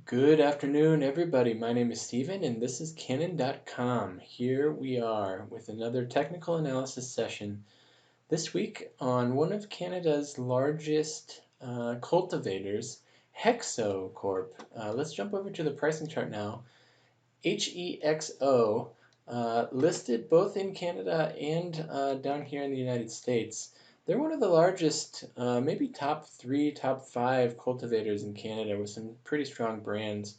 Good afternoon, everybody. My name is Steven, and this is Cannin.com. Here we are with another technical analysis session this week on one of Canada's largest cultivators, Hexo Corp. Let's jump over to the pricing chart now. HEXO, listed both in Canada and down here in the United States. They're one of the largest, maybe top 3, top 5 cultivators in Canada with some pretty strong brands.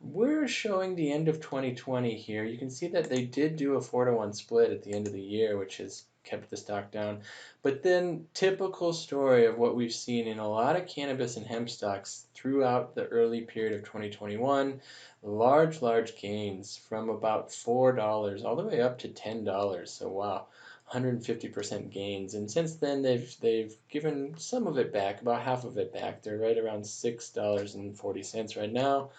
We're showing the end of 2020 here. You can see that they did do a 4-to-1 split at the end of the year, which has kept the stock down. But then, typical story of what we've seen in a lot of cannabis and hemp stocks throughout the early period of 2021, large gains from about $4 all the way up to $10. So wow, 150% gains. And since then, they've given some of it back, about half of it back. They're right around $6.40 right now.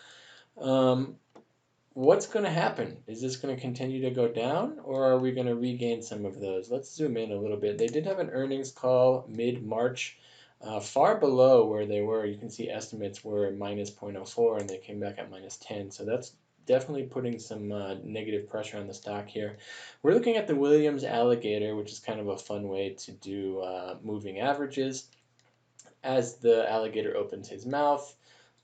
What's going to happen? Is this going to continue to go down, or are we going to regain some of those? Let's zoom in a little bit. They did have an earnings call mid-March, far below where they were. You can see estimates were minus 0.04, and they came back at minus 10. So that's definitely putting some negative pressure on the stock here. We're looking at the Williams Alligator, which is kind of a fun way to do moving averages. As the alligator opens his mouth,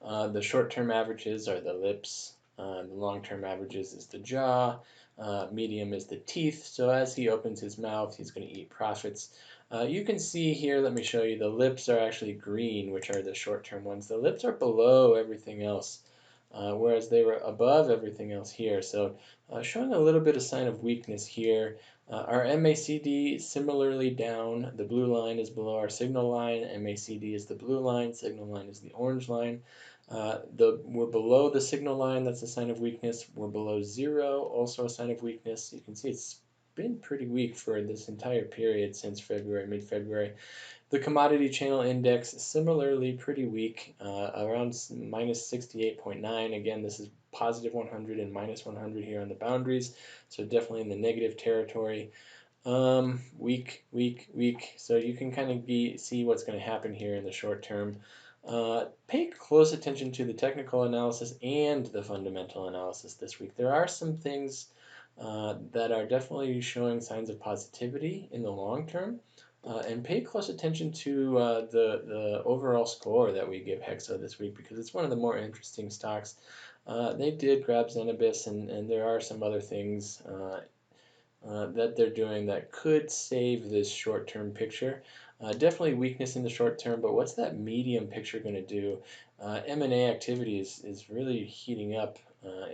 the short-term averages are the lips, the long-term averages is the jaw, medium is the teeth. So as he opens his mouth, he's going to eat profits. You can see here, let me show you, the lips are actually green, which are the short-term ones. The lips are below everything else, whereas they were above everything else here. So showing a little bit of sign of weakness here. Our MACD similarly down. The blue line is below our signal line. MACD is the blue line. Signal line is the orange line. We're below the signal line. That's a sign of weakness. We're below 0, also a sign of weakness. You can see it's been pretty weak for this entire period since February, mid-February. The commodity channel index similarly pretty weak, around minus 68.9. Again, this is positive 100 and minus 100 here on the boundaries, so definitely in the negative territory. Weak. So you can kind of see what's going to happen here in the short term. Pay close attention to the technical analysis and the fundamental analysis this week. There are some things that are definitely showing signs of positivity in the long term. And pay close attention to the overall score that we give Hexo this week, because it's one of the more interesting stocks. They did grab Zenabis, and there are some other things that they're doing that could save this short-term picture. Definitely weakness in the short term, but what's that medium picture going to do? M&A activity is really heating up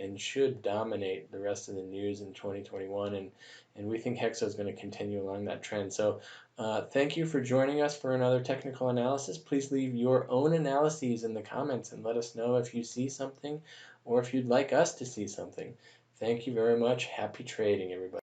and should dominate the rest of the news in 2021, and we think Hexo is going to continue along that trend. So thank you for joining us for another technical analysis. Please leave your own analyses in the comments and let us know if you see something or if you'd like us to see something. Thank you very much. Happy trading, everybody.